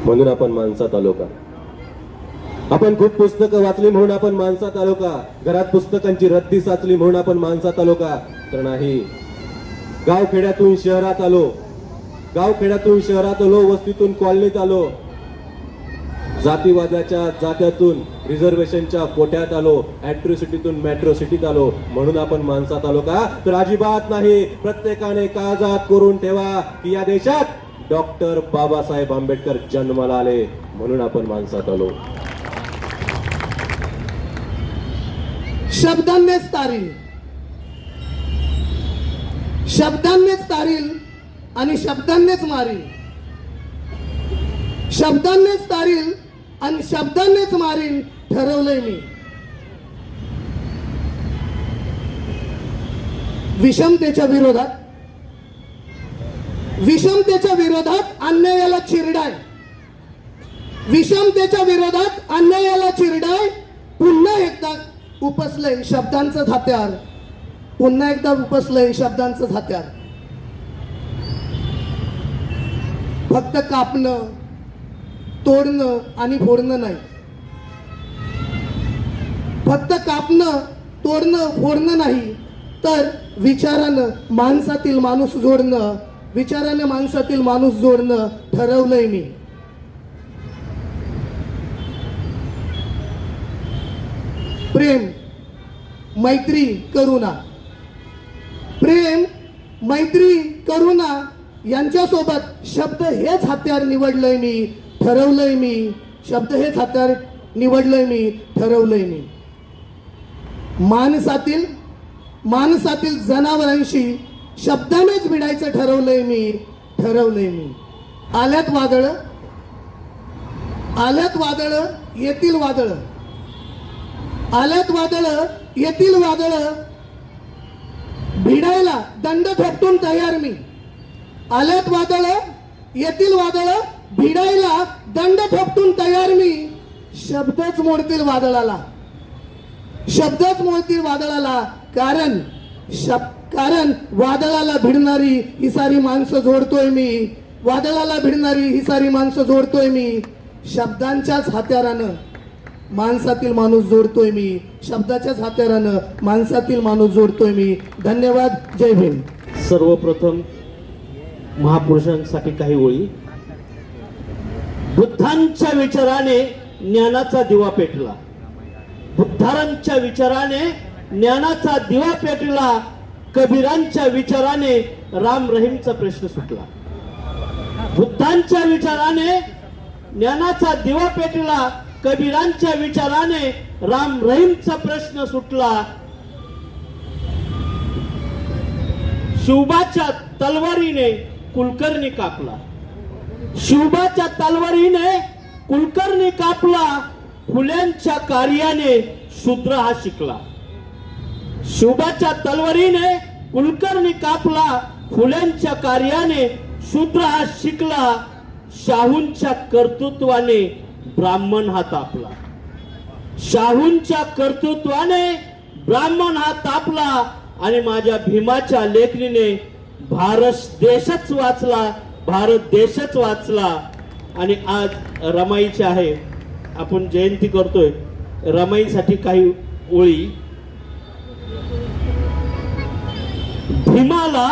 म्हणून आपण माणसात आलो का? आपण खूप पुस्तकं वाचली म्हणून आपण माणसात आलो का? घरात पुस्तकांची रद्दी साचली म्हणून आपण माणसात आलो का? तर नाही. गावखेड्यातून शहरात आलो, गावखेड्यातून शहरात आलो, वस्तीतून कॉलनीत आलो, जातीवादाच्या जात्यातून रिझर्वेशनच्या कोट्यात आलो, ऍट्रॉसिटीतून मेट्रो सिटीत आलो म्हणून आपण माणसात आलो का? तर अजिबात नाही. प्रत्येकाने काळजात करून ठेवा की या देशात डॉक्टर बाबासाहेब आंबेडकर जन्माला आले म्हणून आपण माणसात आलो. शब्दांनीच तारील, शब्दांनीच तारील आणि शब्दांनीच मारील, शब्दांनीच तारील आणि शब्दांनीच मारील ठरवलंय मी. विषमतेच्या विरोधात, विषमतेच्या विरोधात अन्यायाला चिरडाय, विषमतेच्या विरोधात अन्यायाला चिरडाय पुन्हा एकदा उपसलंय शब्दांचं हत्यार, पुन्हा एकदा उपसलंय शब्दांचं हत्यार. फक्त कापणं, तोडणं आणि फोडणं नाही, फक्त कापणं, तोडणं, फोडणं नाही, तर विचारानं माणसातील माणूस जोडणं, विचारानं माणसातील माणूस जोडणं ठरवलंय मी. प्रेम, मैत्री, करुणा, प्रेम, मैत्री, करुणा यांच्यासोबत शब्द हेच हत्यार निवडलंय मी, ठरवलंय मी. शब्द हेच हत्यार निवडलंय मी, ठरवलंय मी. माणसातील जनावरांशी शब्दानेच भिडायचं ठरवलंय मी, ठरवलंय मी. आल्यात वादळ, आल्यात वादळ, येतील वादळ, आल्यात वादळ, येतील वादळ, भिडायला दंड थोपटून तयार मी. आल्यात वादळ, येतील वादळ, भिडायला दंड थोपटून तयार मी. शब्दच मोडतील वादळाला, शब्दच मोडतील वादळाला. कारण वादळाला भिडणारी ही सारी माणसं जोडतोय मी, वादळाला भिडणारी ही सारी माणसं जोडतोय मी. शब्दांच्याच हत्यारानं माणसातील माणूस जोडतोय मी, शब्दाच्याच हत्यारानं माणसातील माणूस जोडतोय मी. धन्यवाद. जय भीम. सर्वप्रथम महापुरुषांसाठी काही ओळी. बुद्धांच्या विचाराने ज्ञानाचा दिवा पेटला, बुद्धांच्या विचाराने ज्ञानाचा दिवा पेटला, कबीरांच्या विचाराने राम रहीमचा प्रश्न सुटला. बुद्धांच्या विचाराने ज्ञानाचा दिवा पेटला, कबीरांच्या विचाराने राम रहीमचा प्रश्न सुटला. शिवबाच्या तलवारीने कुलकर्णी कापला, शिवबाच्या तलवारीने कुलकर्णी कापला, फुल्यांच्या कार्याने शूद्र हा शिकला. शिवबाच्या तलवारीने कुलकर्णी कापला, फुल्यांच्या कार्याने शूद्र हा शिकला. शाहूंच्या कर्तृत्वाने ब्राह्मण हा तापला, शाहूंच्या कर्तृत्वाने ब्राह्मण हा तापला. आणि माझ्या भीमाच्या लेखणीने भारत देशच वाचला, भारत देशच वाचला. आणि आज रमाईची आहे, आपण जयंती करतोय, रमाईसाठी काही ओळी. भीमाला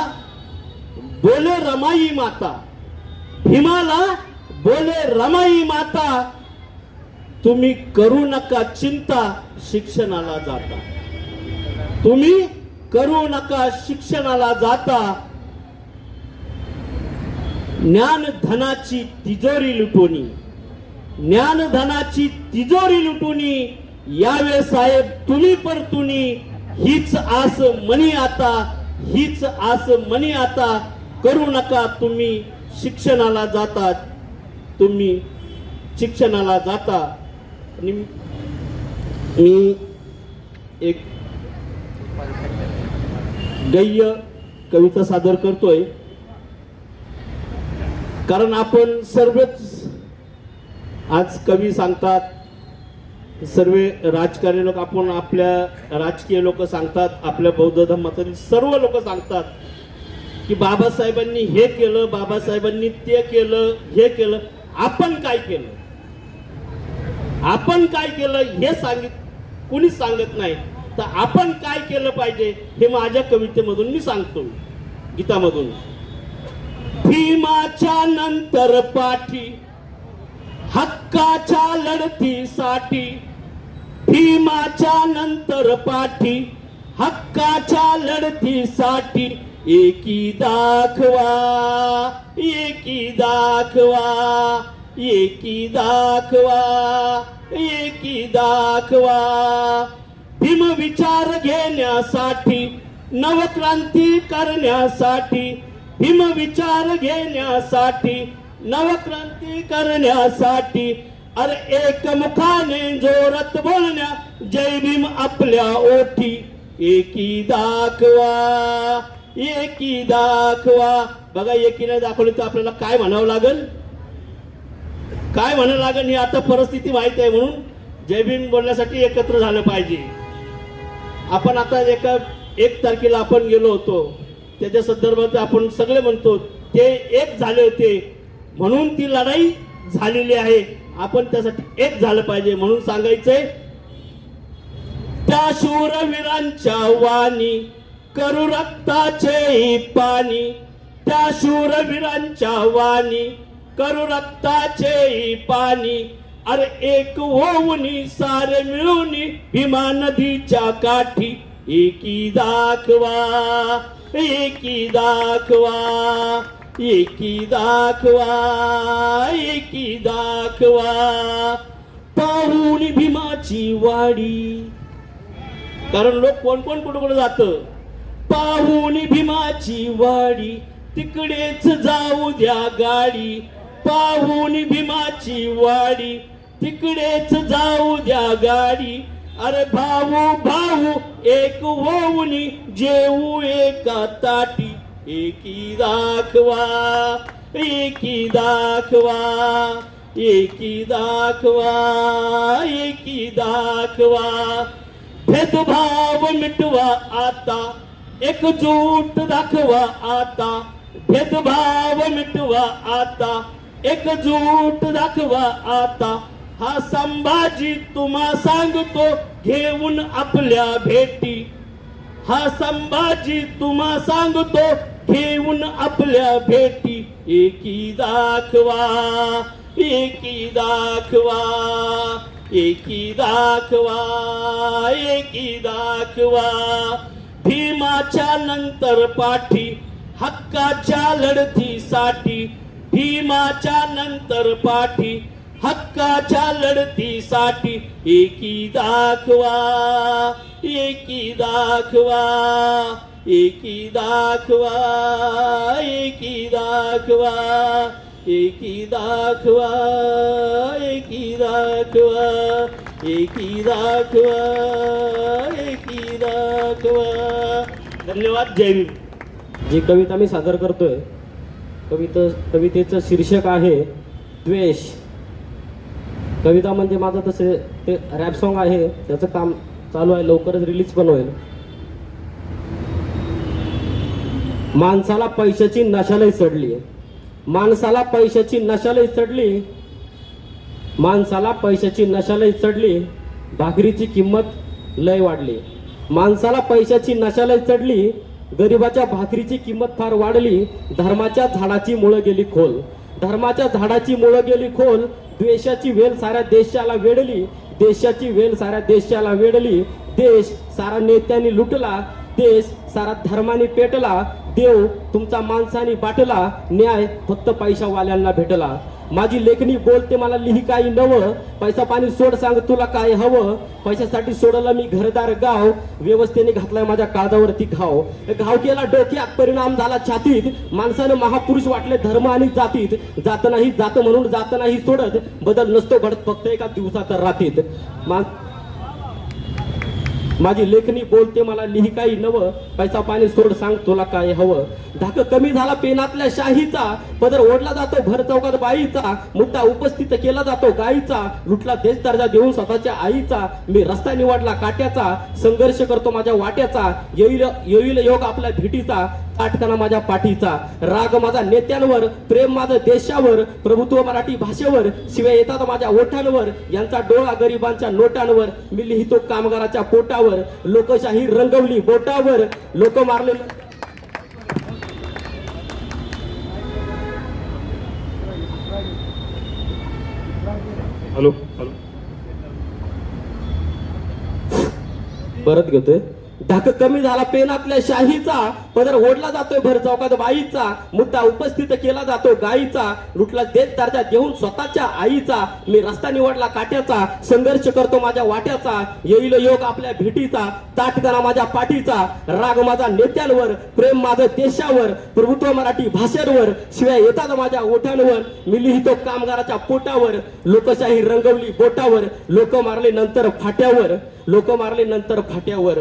बोले रमाई माता, भीमाला बोले रमाई माता, तुम्ही करू नका चिंता शिक्षणाला जाता, तुम्ही करू नका शिक्षणाला जाता. ज्ञान धनाची तिजोरी लुटोनी, ज्ञान धनाची तिजोरी लुटोनी, यावे साहेब तुम्ही परतुनी, हीच आस मनी आता, हीच आस मनी आता. करू नका तुम्ही शिक्षणाला जातात, तुम्ही शिक्षणाला जाता. मी एक गह्य कविता सादर करतोय, कारण आपण सर्वच आज कवी सांगतात, सर्व राजकारणी लोक, आपण आपल्या राजकीय लोक सांगतात, आपल्या बौद्ध धर्मातील सर्व लोक सांगतात की बाबासाहेबांनी हे केलं, बाबासाहेबांनी ते केलं, हे केलं. आपण काय केलं, आपण काय केलं हे कुणीच सांगत नाही. तर आपण काय केलं पाहिजे हे माझ्या कवितेमधून मी सांगतो, गीतामधून. भीमाच्या नंतर पाठी हक्काच्या लढतीसाठी, भीमाच्या नंतर पाठी हक्काच्या लढतीसाठी, एकी दाखवा, एकी दाखवा, एकी दाखवा, एकी दाखवा. भीम विचार घेण्यासाठी, नवक्रांती करण्यासाठी, भीम विचार घेण्यासाठी, नवक्रांती करण्यासाठी. अरे एकमुखाने जोरात बोलण्या, जय भीम आपल्या ओठी, एकी दाखवा, एकी दाखवा. बघा, एकीने दाखवली तर आपल्याला काय म्हणावं लागेल, काय म्हणावं लागेल ही आता परिस्थिती माहिती आहे. म्हणून जय भीम बोलण्यासाठी एकत्र झालं पाहिजे. आपण आता 1 तारखेला आपण गेलो होतो, त्याच्या संदर्भात आपण सगळे म्हणतो ते एक झाले होते म्हणून ती लढाई झालेली आहे. आपण त्यासाठी एक झालं पाहिजे म्हणून सांगायचंय. त्या शूरवीरांच्या वाणी करू रक्ताचे पाणी, त्या शूरवीरांच्या वाणी करू रक्ताचे पाणी. अरे एक होऊनी सारे मिळूनी, भीमा नदीच्या काठी, एकी दाखवा, एकी दाखवा, एकी दाखवा, एकी दाखवा. पाहुणी भीमाची वाडी, कारण लोक कोण कोण कुठं कुठं जात. पाहुणी भीमाची वाडी, तिकडेच जाऊ द्या गाडी. पाहुणी भीमाची वाडी, तिकडेच जाऊ द्या गाडी. अरे भाऊ भाऊ एक होऊनी, जेऊ एका ताटी, एकी दाखवा, एकी दाखवा, एकी दाखवा, एकी दाखवा. भेदभाव मिटवा आता, एकजूट दाखवा आता. भेदभाव मिटवा आता, एकजूट दाखवा आता. हा संभाजी तुम्हा सांगतो घेऊन आपल्या भेटी, हा संभाजी तुम्हा सांगतो घेऊन आपल्या भेटी. एकी दाखवा, एकी दाखवा, एकी दाखवा, एकी दाखवा. भीमाच्या नंतर पाठी हक्काच्या लढतीसाठी, भीमाच्या नंतर पाठी हक्काच्या लढतीसाठी. एकी दाखवा, एकी दाखवा, एकी दाखवा, एकी दाखवा, एकी दाखवा, एकी दाखवा, एकी दाखवा, एकी दाखवा. धन्यवाद. जय भीम. जी कविता मी सादर करतोय, कवितेचं शीर्षक आहे द्वेष. कविता म्हणजे माझं तसे ते रॅप सॉन्ग आहे, त्याचं काम चालू आहे, लवकरच रिलीज पण होईल. माणसाला पैशाची नशालही चढली, माणसाला पैशाची नशालही चढली, माणसाला पैशाची नशालही चढली, भाकरीची किंमत लय वाढली. माणसाला पैशाची नशालही चढली, गरिबाच्या भाकरीची किंमत फार वाढली. धर्माच्या झाडाची मुळं गेली खोल, धर्माच्या झाडाची मुळं गेली खोल. द्वेषाची वेल साऱ्या देशाला वेढली, देशाची वेल साऱ्या देशाला वेढली. देश सारा नेत्यांनी लुटला, देश सारा धर्माने पेटला. देव तुमचा माणसाने बाटला, न्याय फक्त पैशावाल्यांना भेटला. माझी लेखणी बोलते मला लिही काही नवं, पैसा पाणी सोड सांग तुला काय हवं. पैशासाठी सोडलं मी घरदार गाव, व्यवस्थेने घातलाय माझ्या काळजावरती घाव. घाव केला डोक्यात, परिणाम झाला छातीत. माणसानं महापुरुष वाटले धर्म आणि जातीत. जात नाही जात म्हणून जात नाही सोडत, बदल नसतो घडत फक्त एका दिवसात रातीत. माझी लेखणी बोलते मला लिही काही नवं, पैसा पाणी सोड सांग तुला काय हवं. धाक कमी झाला पेनातल्या शाहीचा, पदर ओढला जातो भर चौकात बाईचा. मुद्दा उपस्थित केला जातो गाईचा, लुटला देश दर्जा देऊन स्वतःच्या आईचा. मी रस्ता निवडला काट्याचा, संघर्ष करतो माझ्या वाट्याचा. येईल योग आपल्या भेटीचा, ताटकाना माझ्या पाठीचा, राग माझा नेत्यांवर, प्रेम माझं देशावर, प्रभुत्व मराठी भाषेवर, शिवाय येतात माझ्या ओठांवर, यांचा डोळा गरिबांच्या नोटांवर, मी लिहितो कामगाराच्या पोटावर, लोकशाही रंगवली बोटावर, लोक मारले. हॅलो हॅलो परत घेतोय. ढाक कमी झाला पेनातल्या शाहीचा, पदर ओढला जातोय भर चौकात बाईचा, मुद्दा उपस्थित केला जातो गाईचा, लुटला देत दर्जा देऊन स्वतःच्या आईचा, मी रस्ता निवडला काट्याचा, संघर्ष करतो माझ्या वाट्याचा, येईल योग आपल्या भेटीचा, ताटकाना माझ्या पाठीचा, राग माझा नेत्यांवर, प्रेम माझं देशावर, प्रभुत्व मराठी भाषेवर, शिवाय येतात माझ्या ओठांवर, मी लिहितो कामगाराच्या पोटावर, लोकशाही रंगवली बोटावर, लोक मारले नंतर फाट्यावर, लोक मारले नंतर फाट्यावर.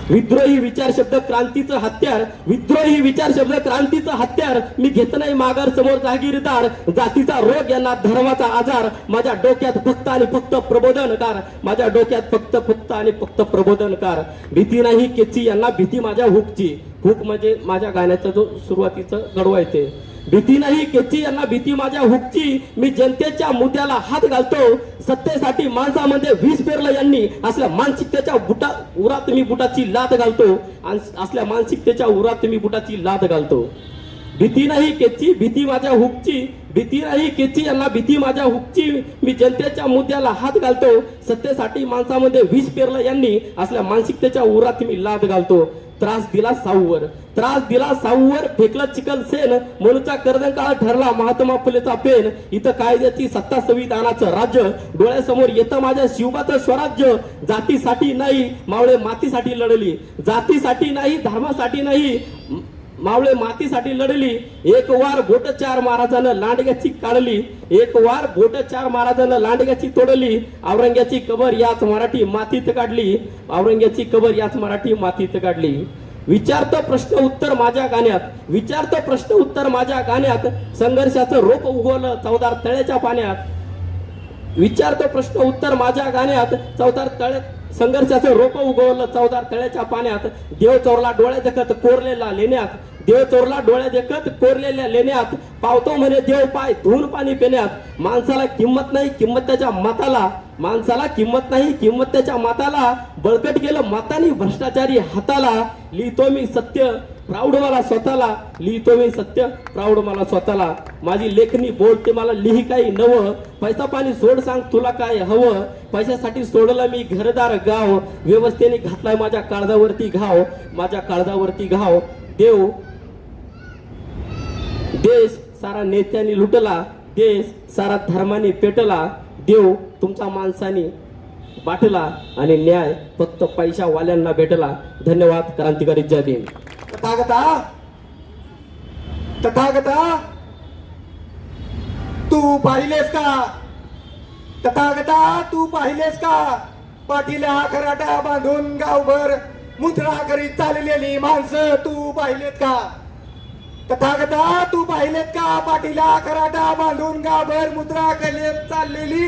विद्रोही विचार शब्द क्रांतीचं हत्यार, विद्रोही विचार शब्द क्रांतीचं हत्यार, मी घेत नाही माघार समोर जागीरदार, जातीचा रोग यांना धर्माचा आजार, माझ्या डोक्यात फक्त आणि फक्त प्रबोधनकार, माझ्या डोक्यात फक्त आणि फक्त प्रबोधनकार, भीती नाही केची यांना भीती माझ्या हुकची, हुक म्हणजे माझ्या गाण्याचा जो सुरुवातीचं गडवा आहे ते, भीती नाही केची यांना भीती माझ्या हुकची, मी जनतेच्या मुद्द्याला हात घालतो, सत्तेसाठी माणसामध्ये विष पेरलं यांनी, असल्या मानसिकतेच्या उरात मी बुटाची लात घालतो, असल्या मानसिकतेच्या उरात मी बुटाची लात घालतो. भीती नाही केची भीती माझ्या हुकची, भीती नाही केची यांना भीती माझ्या हुकची, मी जनतेच्या मुद्द्याला हात घालतो, सत्तेसाठी माणसामध्ये विष पेरलं यांनी, असल्या मानसिकतेच्या उरात मी लात घालतो. त्रास दिला साऊवर, त्रास दिला साऊवर, फेकला चिखल सेन, म्हणूचा कर्दनकाळ ठरला महात्मा फुलेचा पेन, इथं कायद्याची सत्ता संविधानाचं राज्य, डोळ्यासमोर येतं माझ्या शिवबाचं स्वराज्य, जातीसाठी नाही मावळे मातीसाठी लढली, जातीसाठी नाही धर्मासाठी नाही मावळे मातीसाठी लढली, एक वार बोट चार महाराजानं लांडग्याची काढली, एक वार बोट चार महाराजानं लांडग्याची तोडली, औरंग्याची कबर याच मराठी मातीत काढली, औरंग्याची कबर याच मराठी मातीत काढली. विचारतो प्रश्न उत्तर माझ्या गाण्यात, विचारतो प्रश्न उत्तर माझ्या गाण्यात, संघर्षाचं रोप उगवलं चवदार तळ्याच्या पाण्यात, विचारतो प्रश्न उत्तर माझ्या गाण्यात, चवदार तळ्यात संघर्षाचं रोप उगवलं चवदार तळ्याच्या पाण्यात, देव चोरला डोळ्या देखत कोरलेला लेण्यात, देव चोरला डोळ्या देखत कोरलेल्या लेण्यात, पावतो म्हणे देव पाय धुवून पाणी पिण्यात, माणसाला किंमत नाही किंमत त्याच्या मताला, माणसाला किंमत नाही किंमत त्याच्या मताला, बळकट गेलं मतानी भ्रष्टाचारी हाताला, लिहितो मी सत्य प्राऊड मला स्वतःला, लिहितो मी सत्य प्राऊड मला स्वतःला, माझी लेखणी बोलते मला लिही काही नवं, पैसा पाणी सोड सांग तुला काय हवं, पैशासाठी सोडलं मी घरदार गाव, व्यवस्थेने घातलाय माझ्या काळजावरती घाव, माझ्या काळजावरती घाव, देव देश सारा नेत्यांनी लुटला, देश सारा धर्माने पेटला, देव तुमचा माणसाने बाटला आणि न्याय फक्त पैशावाल्यांना भेटला. धन्यवाद. क्रांतिकारी जय भीम. तथागता तथागता तू पाहिलेस का, तथागता तू पाहिलेस का, पाठीला खराटा बांधून गावभर मुद्रा करीत चाललेली माणसं तू पाहिलेत का, तथागता तू पाहिलेत का, पाठीला खराटा बांधून गावभर मुद्रा करीत चाललेली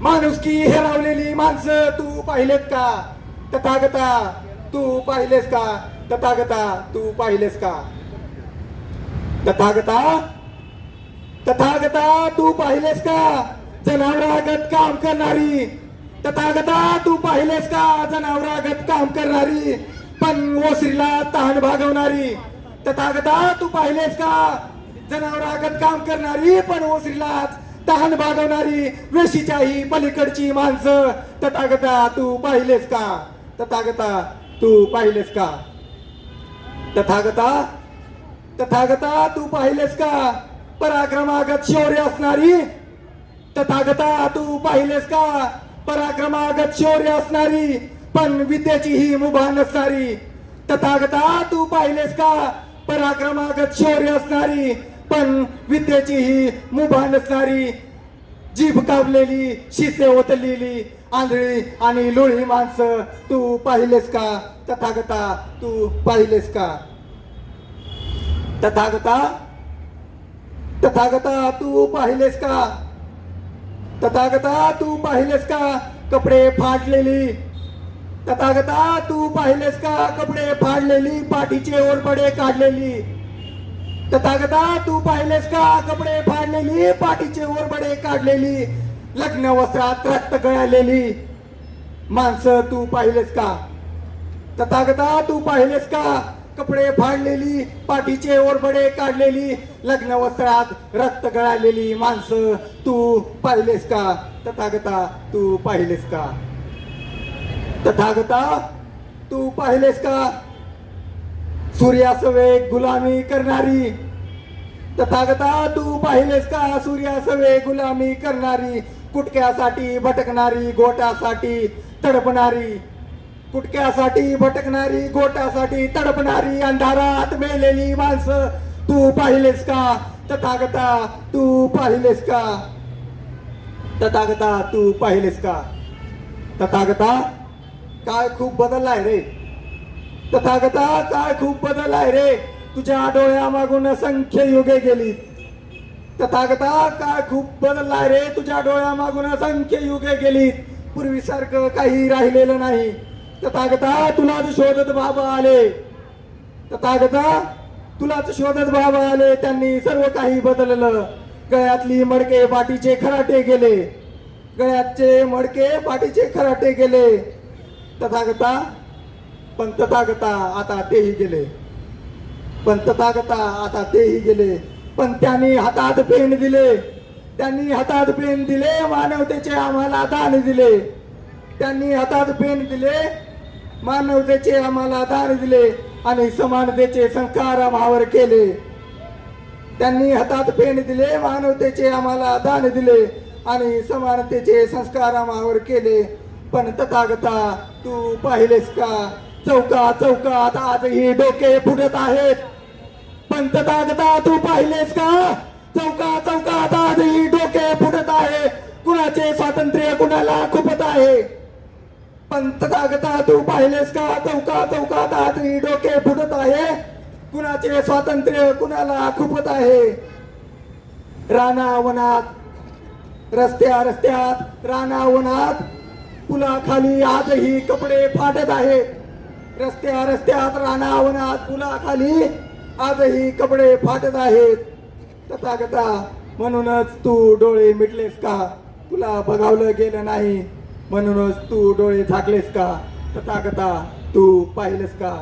माणुसकी हेरावलेली माणसं तू पाहिलेत का, तथागता तू पाहिलेस का, तथागता तू पाहिलेस का, तथागता तथागता तू पाहिलेस का, जनावरागत काम करणारी, तथागता तू पाहिलेस का, जनावरागत काम करणारी पण ओसरीला तहान भागवणारी, तथागता तू पाहिलेस का, जनावरागत काम करणारी पण ओसरीला तहान भागवणारी वेशीच्याही पलीकडची माणसं, तथागता तू पाहिलेस का, तथागता तू पाहिलेस का, तथागता तथागता तू पाहिलेस का, पराक्रमागत शौर्य असणारी, तथागता तू पाहिलेस का, पराक्रमागत शौर्य असणारी पण विद्येची ही मुभा नसणारी, तथागता तू पाहिलेस का, पराक्रमागत शौर्य असणारी पण विद्येची ही मुभा नसणारी, जीभ कावलेली शिसे ओतलेली आंधळी आणि लोळी माणसं तू पाहिलेस का, तथागता तू पाहिलेस का, तथागता तथागता तू पाहिलेस का, तथागता तू पाहिलेस का, कपडे फाटलेली तथागता तू पाहिलेस का कपडे फाडलेली पाठीचे ओरबडे काढलेली तथागता तू पाहिलेस का कपडे फाडलेली पाठीचे ओरबडे काढलेली लग्न वस्त्रात रक्त गळालेली माणसं तू पाहिलेस का तथागता तू पाहिलेस का कपडे फाडलेली पाठीचे ओरबडे काढलेली लग्न वस्त्रात रक्त गळालेली माणसं तू पाहिलेस का तथागता तू पाहिलेस का तथागता तू पाहिलेस का सूर्यासवे गुलामी करणारी तथागता तू पाहिलेस का सूर्यासवे गुलामी करणारी कुटक्यासाठी भटकणारी गोटासाठी तडपणारी कुटक्यासाठी भटकणारी गोटासाठी तडपणारी अंधारात मेलेली माणसं तू पाहिलेस का तथागता तू पाहिलेस का तथागता तू पाहिलेस का तथागता काय खूप बदललाय रे तथागता काय खूप बदललाय रे तुझ्या डोळ्यामागून असंख्य युगे गेली तथागता काय खूप बदललाय रे तुझ्या डोळ्यामागून असंख्य युगे गेली पूर्वीसारखं काही राहिलेलं नाही तथागता तुलाच शोधत बाबा आले तथागता तुलाच शोधत बाबा आले त्यांनी सर्व काही बदललं गळ्यातली मडके पाठीचे खराटे गेले गळ्याचे मडके पाठीचे खराटे गेले तथागता पण तथागता आता तेही गेले पण तथागता आता तेही गेले पण त्यांनी हातात पेन दिले त्यांनी हातात पेन दिले मानवतेचे आम्हाला दान दिले त्यांनी हातात पेन दिले मानवतेचे आम्हाला दान दिले आणि समानतेचे संस्कार आम्हावर केले त्यांनी हातात पेन दिले मानवतेचे आम्हाला दान दिले आणि समानतेचे संस्कार आम्हावर केले पण तथागता तू पाहिलेस का चौका चौकात आजही डोके फुटत आहेत पण तथागता तू पाहिलेस का चौका चौकात आजही डोके फुटत आहे कुणाचे स्वातंत्र्य कुणाला खुपत आहे पण तथागता तू पाहिलेस का चौका चौकात आजही डोके फुटत आहे कुणाचे स्वातंत्र्य कुणाला खुपत आहे रानावनात रस्त्या रस्त्यात रानावनात पुलाखाली आजही कपडे फाटत आहेत रस्त्या रस्त्यात रानावनात पुलाखाली आजही कपडे फाटत आहेत तथागता म्हणूनच तू डोळे मिटलेस का तुला बघावलं गेलं नाही म्हणूनच तू डोळे झाकलेस का तथागता तू पाहिलेस का